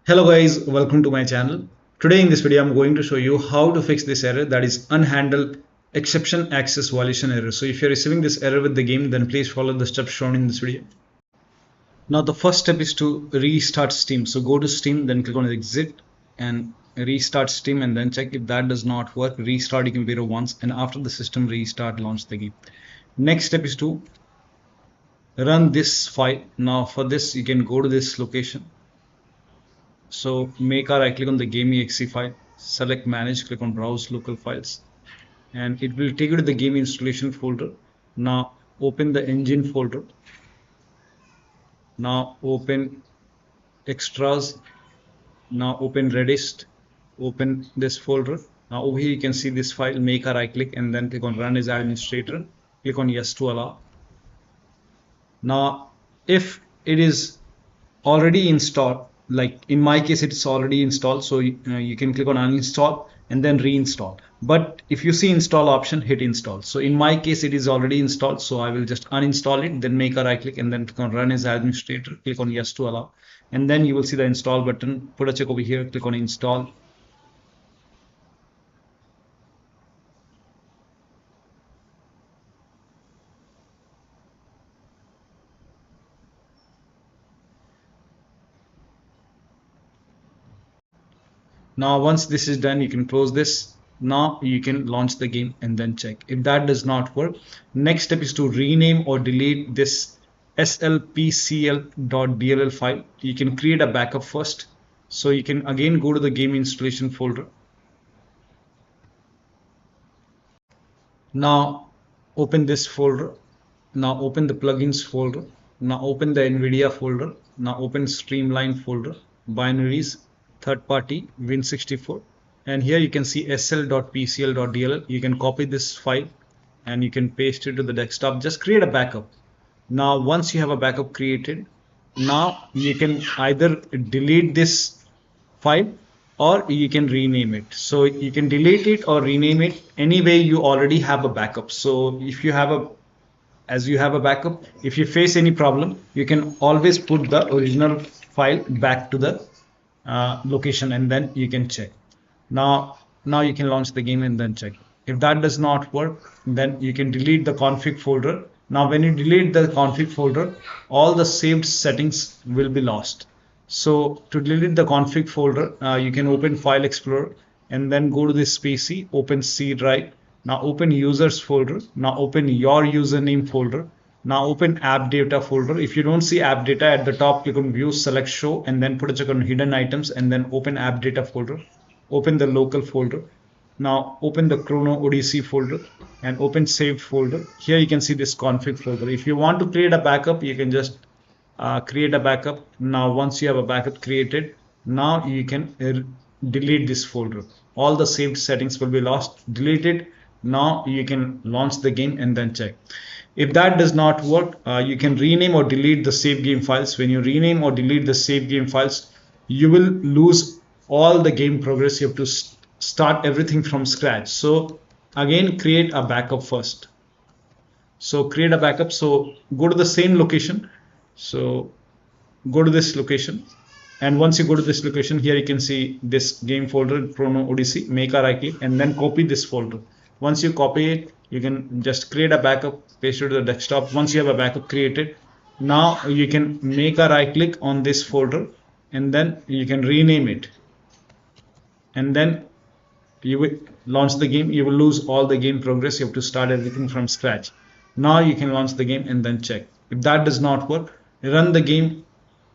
Hello guys, welcome to my channel. Today in this video I'm going to show you how to fix this error, that is unhandled exception access violation error. So if you're receiving this error with the game, then please follow the steps shown in this video. Now the first step is to restart Steam. So go to Steam, then click on exit and restart Steam, and then check. If that does not work, restart your computer once, and after the system restart, launch the game. Next step is to run this file. Now for this you can go to this location. So make a right click on the game.exe file, select manage, click on browse local files, and it will take you to the game installation folder. Now open the engine folder. Now open extras. Now open Redist. Open this folder. Now over here you can see this file. Make a right click and then click on run as administrator. Click on yes to allow. Now if it is already installed, like in my case it's already installed, so you can click on uninstall and then reinstall. But if you see install option, hit install. So in my case it is already installed, so I will just uninstall it, then make a right click and then click on run as administrator, click on yes to allow, and then you will see the install button. Put a check over here, click on install. Now once this is done, you can close this. Now you can launch the game and then check. If that does not work, next step is to rename or delete this sl.pcl.dll file. You can create a backup first. So you can again go to the game installation folder. Now open this folder. Now open the plugins folder. Now open the NVIDIA folder. Now open Streamline folder, Binaries, ThirdParty, Win64, and here you can see sl.pcl.dll. You can copy this file and you can paste it to the desktop. Just create a backup. Now once you have a backup created, now you can either delete this file or you can rename it. So you can delete it or rename it. Anyway, you already have a backup. So if you have a backup, if you face any problem, you can always put the original file back to the location and then you can check. Now you can launch the game and then check. If that does not work, then you can delete the config folder. Now when you delete the config folder, all the saved settings will be lost. So to delete the config folder, you can open File Explorer and then go to this PC, open C drive. Now open users folder. Now open your username folder. Now open app data folder. If you don't see app data at the top, click on view, select show, and then put a check on hidden items and then open app data folder. Open the local folder. Now open the Chrono Odyssey folder and open saved folder. Here you can see this config folder. If you want to create a backup, you can just create a backup. Now once you have a backup created, now you can delete this folder. All the saved settings will be lost, deleted. Now you can launch the game and then check. If that does not work, you can rename or delete the save game files. When you rename or delete the save game files, you will lose all the game progress. You have to start everything from scratch. So again, create a backup first. So create a backup. So go to the same location. So go to this location. And once you go to this location, here you can see this game folder, Chrono Odyssey. Make a right click and then copy this folder. Once you copy it, you can just create a backup, paste it to the desktop. Once you have a backup created, now you can make a right click on this folder and then you can rename it. And then you will launch the game. You will lose all the game progress. You have to start everything from scratch. Now you can launch the game and then check. If that does not work, run the game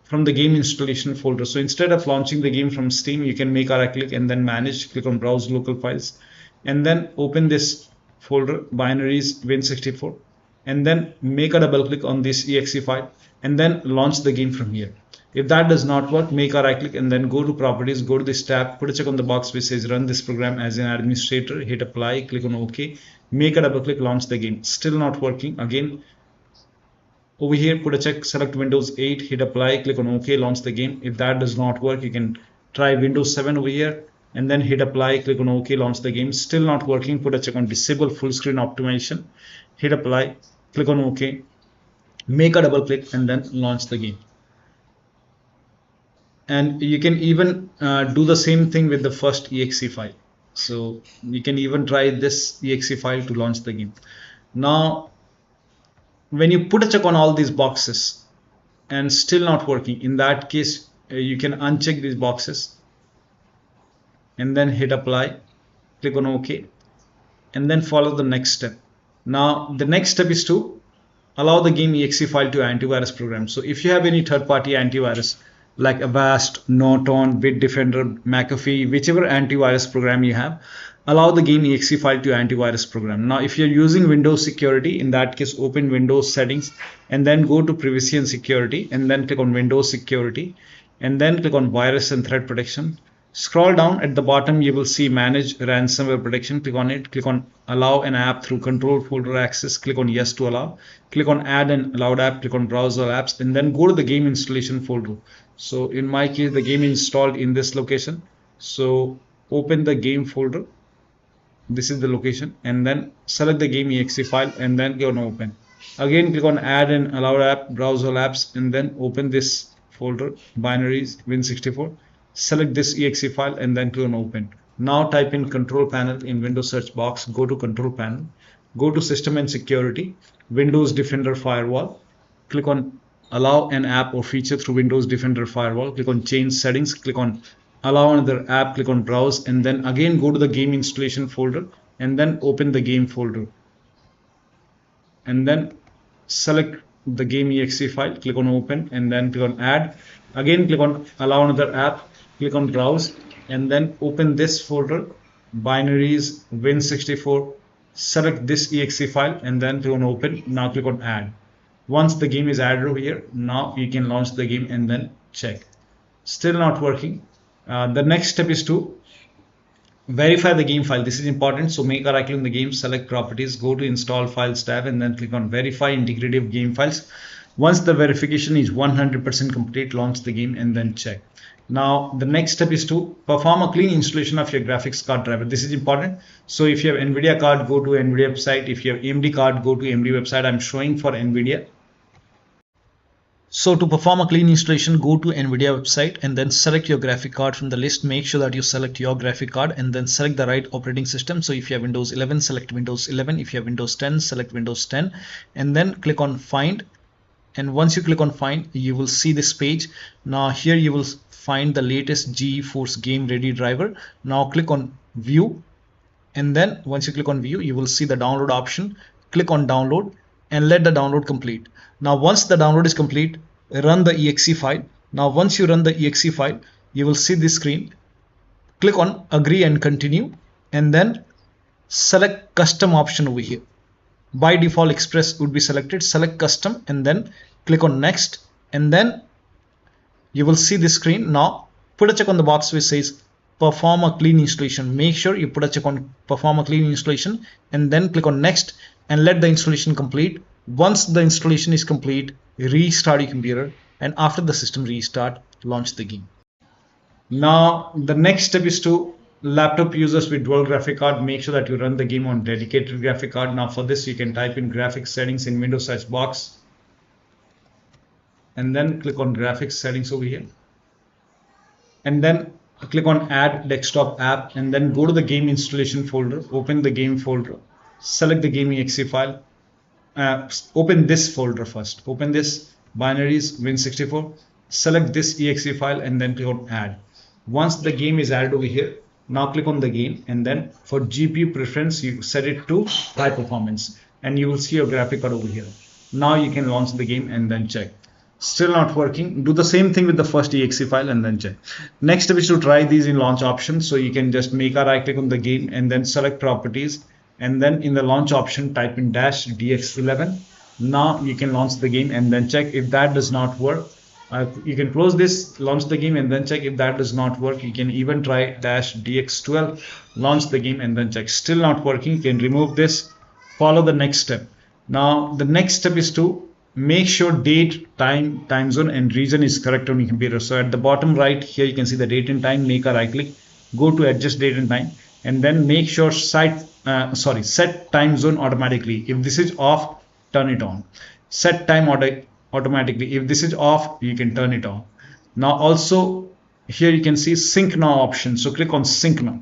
from the game installation folder. So instead of launching the game from Steam, you can make a right click and then manage, click on browse local files, and then open this folder, Binaries, Win64, and then make a double click on this exe file and then launch the game from here. If that does not work, make a right click and then go to properties, go to this tab, put a check on the box which says run this program as an administrator, hit apply, click on OK, make a double click, launch the game. Still not working. Again, over here, put a check, select Windows 8, hit apply, click on OK, launch the game. If that does not work, you can try Windows 7 over here and then hit apply, click on OK, launch the game. Still not working, put a check on disable full screen optimization, hit apply, click on OK, make a double click and then launch the game. And you can even do the same thing with the first exe file. So you can even try this exe file to launch the game. Now when you put a check on all these boxes and still not working, in that case you can uncheck these boxes and then hit apply, click on OK, and then follow the next step. Now the next step is to allow the game exe file to antivirus program. So if you have any third-party antivirus like Avast, Norton, Bitdefender, McAfee, whichever antivirus program you have, allow the game exe file to antivirus program. Now if you're using Windows security, in that case open Windows settings and then go to privacy and security and then click on Windows security and then click on virus and threat protection. Scroll down at the bottom, you will see manage ransomware protection. Click on it, click on allow an app through control folder access, click on yes to allow, click on add an allowed app, click on browser apps, and then go to the game installation folder. So in my case the game is installed in this location, so open the game folder, this is the location, and then select the game exe file and then click on open. Again click on add an allowed app, browser apps, and then open this folder, binaries win64. Select this exe file and then click on open. Now type in control panel in Windows search box, go to control panel, go to system and security, Windows Defender Firewall, click on allow an app or feature through Windows Defender Firewall, click on change settings, click on allow another app, click on browse, and then again go to the game installation folder and then open the game folder and then select the game exe file, click on open and then click on add, again click on allow another app, click on browse and then open this folder, binaries win64, select this exe file and then click on open. Now click on add. Once the game is added over here, now you can launch the game and then check. Still not working. The next step is to verify the game file. This is important, so make a right click on the game, select properties, go to install files tab and then click on verify integrity of game files. Once the verification is 100% complete, launch the game and then check. Now the next step is to perform a clean installation of your graphics card driver. This is important. So if you have NVIDIA card, go to NVIDIA website. If you have AMD card, go to AMD website. I'm showing for NVIDIA. So to perform a clean installation, go to NVIDIA website and then select your graphic card from the list. Make sure that you select your graphic card and then select the right operating system. So if you have Windows 11, select Windows 11. If you have Windows 10, select Windows 10 and then click on find. And once you click on find, you will see this page. Now here you will find the latest GeForce Game Ready driver. Now click on view and then once you click on view, you will see the download option. Click on download and let the download complete. Now once the download is complete, run the exe file. Now once you run the exe file, you will see this screen. Click on agree and continue and then select custom option over here. By default express would be selected, select custom and then click on next and then you will see this screen. Now put a check on the box which says perform a clean installation. Make sure you put a check on perform a clean installation and then click on next and let the installation complete. Once the installation is complete, restart your computer and after the system restart, launch the game. Now the next step is to laptop users with dual graphic card, make sure that you run the game on dedicated graphic card. Now for this you can type in graphics settings in Windows search box and then click on graphics settings over here and then click on add desktop app and then go to the game installation folder, open the game folder, select the game exe file, open this folder first, open this binaries win64, select this exe file and then click on add. Once the game is added over here, now click on the game and then for GPU preference you set it to high performance and you will see your graphic card over here. Now you can launch the game and then check. Still not working, do the same thing with the first exe file and then check. Next step is to try these in launch options. So you can just make a right click on the game and then select properties and then in the launch option type in -dx11. Now you can launch the game and then check. If that does not work, you can close this, launch the game and then check. If that does not work, you can even try -dx12, launch the game and then check. Still not working, you can remove this, follow the next step. Now the next step is to make sure date, time zone and region is correct on your computer. So at the bottom right here you can see the date and time, make a right click, go to adjust date and time and then make sure set time zone automatically. If this is off, turn it on. Set time automatically. If this is off, you can turn it on. Now also here you can see sync now option. So click on sync now.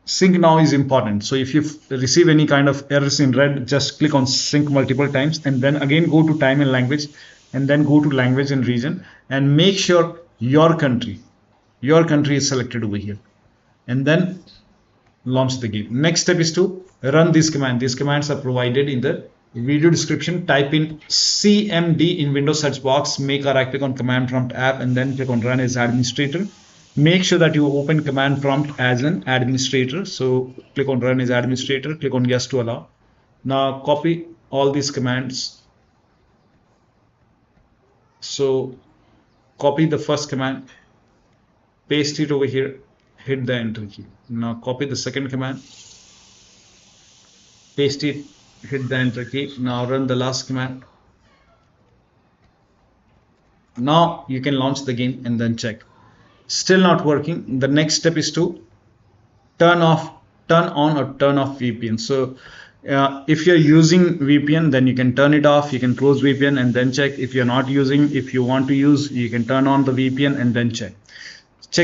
Sync now is important. So if you receive any kind of errors in red, just click on sync multiple times and then again go to time and language and then go to language and region and make sure your country is selected over here and then launch the game. Next step is to run this command. These commands are provided in the video description. Type in cmd in Windows search box, make a right click on command prompt app and then click on run as administrator. Make sure that you open command prompt as an administrator. So click on run as administrator, click on yes to allow. Now copy all these commands. So copy the first command, paste it over here, hit the enter key. Now copy the second command, paste it, hit the enter key. Now run the last command. Now you can launch the game and then check. Still not working. The next step is to turn on or turn off VPN. So if you're using VPN, then you can turn it off. You can close VPN and then check. If you're not using, if you want to use, you can turn on the VPN and then check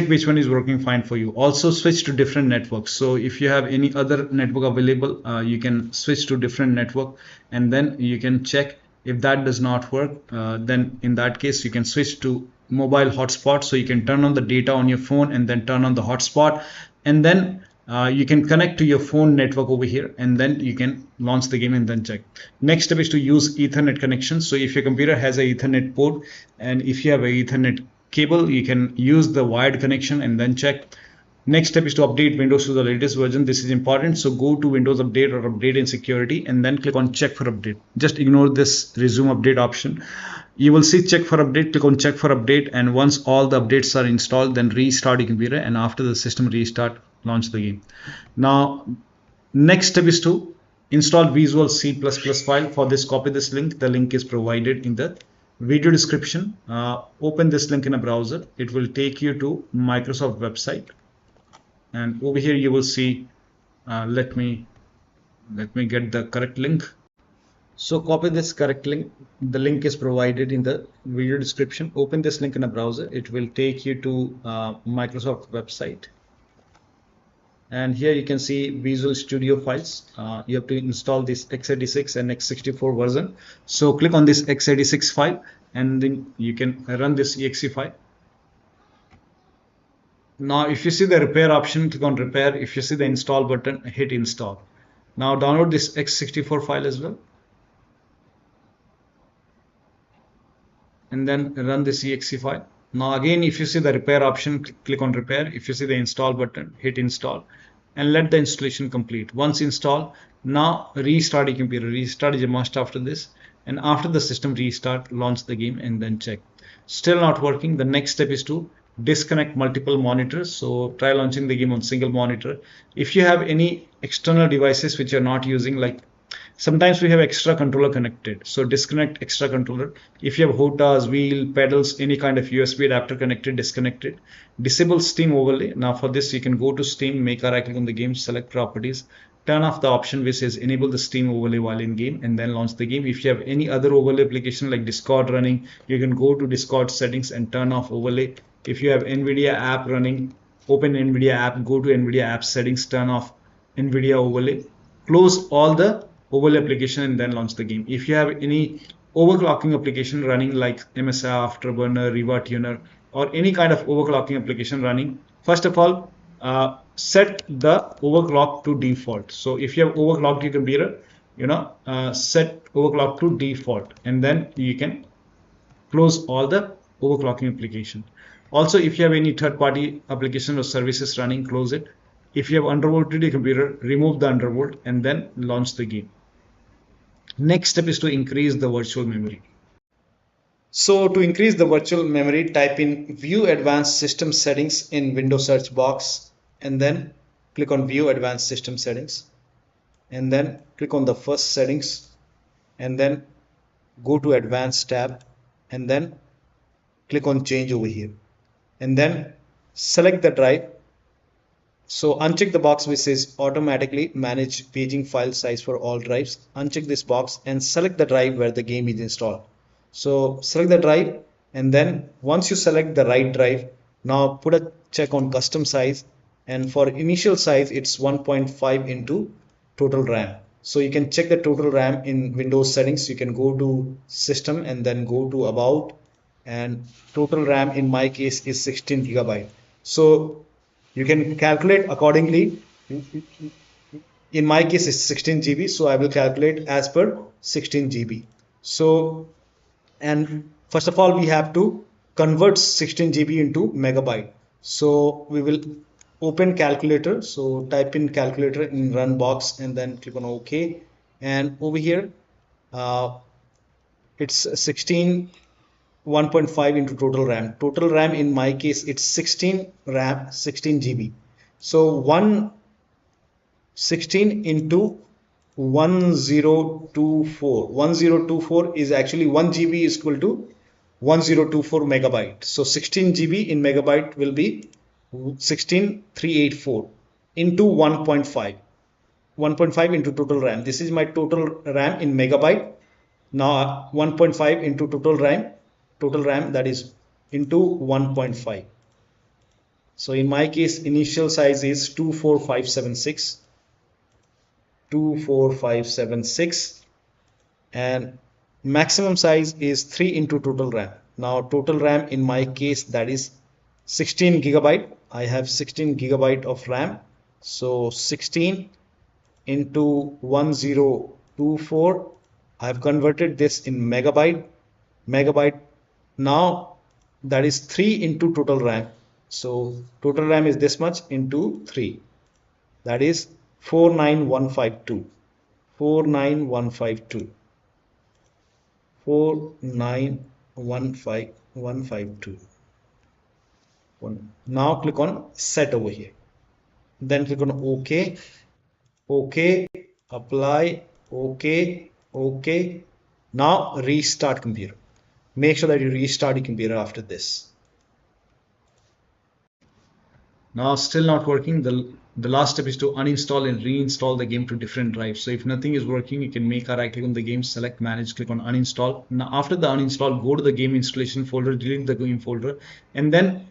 which one is working fine for you. Also switch to different networks. So if you have any other network available, you can switch to different network and then you can check. If that does not work, then in that case you can switch to mobile hotspot. So you can turn on the data on your phone and then turn on the hotspot and then you can connect to your phone network over here and then you can launch the game and then check. Next step is to use Ethernet connection. So if your computer has a Ethernet port and if you have a Ethernet cable, you can use the wired connection and then check. Next step is to update Windows to the latest version. This is important. So go to Windows Update or Update in Security and then click on check for update. Just ignore this resume update option. You will see check for update. Click on check for update and once all the updates are installed, then restart your computer and after the system restart, launch the game. Now next step is to install Visual C++ file. For this, copy this link. The link is provided in the video description. Open this link in a browser. It will take you to Microsoft website and over here you will see let me get the correct link. So copy this correct link. The link is provided in the video description. Open this link in a browser. It will take you to Microsoft website and here you can see Visual Studio files. You have to install this x86 and x64 version. So click on this x86 file and then you can run this exe file. Now if you see the repair option, click on repair. If you see the install button, hit install. Now download this x64 file as well and then run this exe file. Now again, if you see the repair option, click on repair. If you see the install button, hit install and let the installation complete. Once installed, now restart your computer. Restart is a must after this and after the system restart, launch the game and then check. Still not working. The next step is to disconnect multiple monitors. So try launching the game on single monitor. If you have any external devices which you're not using, like sometimes we have extra controller connected, so disconnect extra controller. If you have HOTAs, wheel, pedals, any kind of USB adapter connected, disconnect it. Disable Steam overlay. Now for this you can go to Steam, make a right click on the game, select properties, turn off the option which says enable the Steam overlay while in game and then launch the game. If you have any other overlay application like Discord running, you can go to Discord settings and turn off overlay. If you have NVIDIA app running, open NVIDIA app, go to NVIDIA app settings, turn off NVIDIA overlay, close all the overlay application and then launch the game. If you have any overclocking application running like MSI, Afterburner, Riva Tuner or any kind of overclocking application running, first of all set the overclock to default. So if you have overclocked your computer, set overclock to default and then you can close all the overclocking application. Also, if you have any third-party application or services running, close it. If you have undervolted your computer, remove the undervolt and then launch the game. Next step is to increase the virtual memory. So to increase the virtual memory, type in View Advanced System Settings in Windows search box and then click on View Advanced System Settings and then click on the first settings and then go to Advanced tab and then click on Change over here and then select the drive. So uncheck the box which says automatically manage paging file size for all drives. Uncheck this box and select the drive where the game is installed. So select the drive and then once you select the right drive, Now put a check on custom size, and for initial size it's 1.5 into total RAM. So you can check the total RAM in Windows settings. You can go to system and then go to about, and total RAM in my case is 16 gigabyte. So you can calculate accordingly. In my case it's 16 GB, so I will calculate as per 16 GB. So, and first of all we have to convert 16 GB into megabyte. So we will open calculator. So type in calculator in run box and then click on OK. And over here it's 16 1.5 into total RAM. Total RAM in my case it's 16 RAM 16 GB. So 116 into 1024 is actually 1 GB is equal to 1024 megabyte. So 16 GB in megabyte will be 16384 into 1.5 into total RAM. This is my total RAM in megabyte. Now 1.5 into total RAM, that is into 1.5. so in my case initial size is 24576 and maximum size is 3 into total RAM. Now total RAM in my case, that is 16 gigabyte. I have 16 gigabyte of RAM. So 16 into 1024, I have converted this in megabyte. Now that is 3 into total RAM. So total RAM is this much into 3, that is 49152. 4915152. Now click on set over here, then click on OK, apply, OK. Now restart computer. Make sure that you restart your computer after this. Now still not working. The last step is to uninstall and reinstall the game to different drives. So if nothing is working, you can make a right click on the game, select manage, click on uninstall. Now after the uninstall, go to the game installation folder, delete the game folder, and then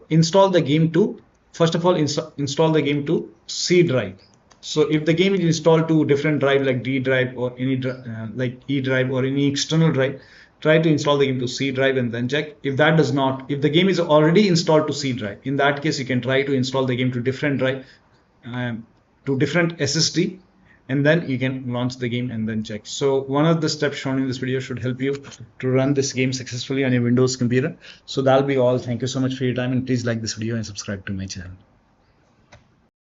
install the game to, first of all install the game to C drive. So if the game is installed to different drive like D drive or any like E drive or any external drive, try to install the game to C drive and then check. If that does not, if the game is already installed to C drive, in that case you can try to install the game to different drive, to different SSD, and then you can launch the game and then check. So one of the steps shown in this video should help you to run this game successfully on your Windows computer. So that'll be all. Thank you so much for your time, and please like this video and subscribe to my channel.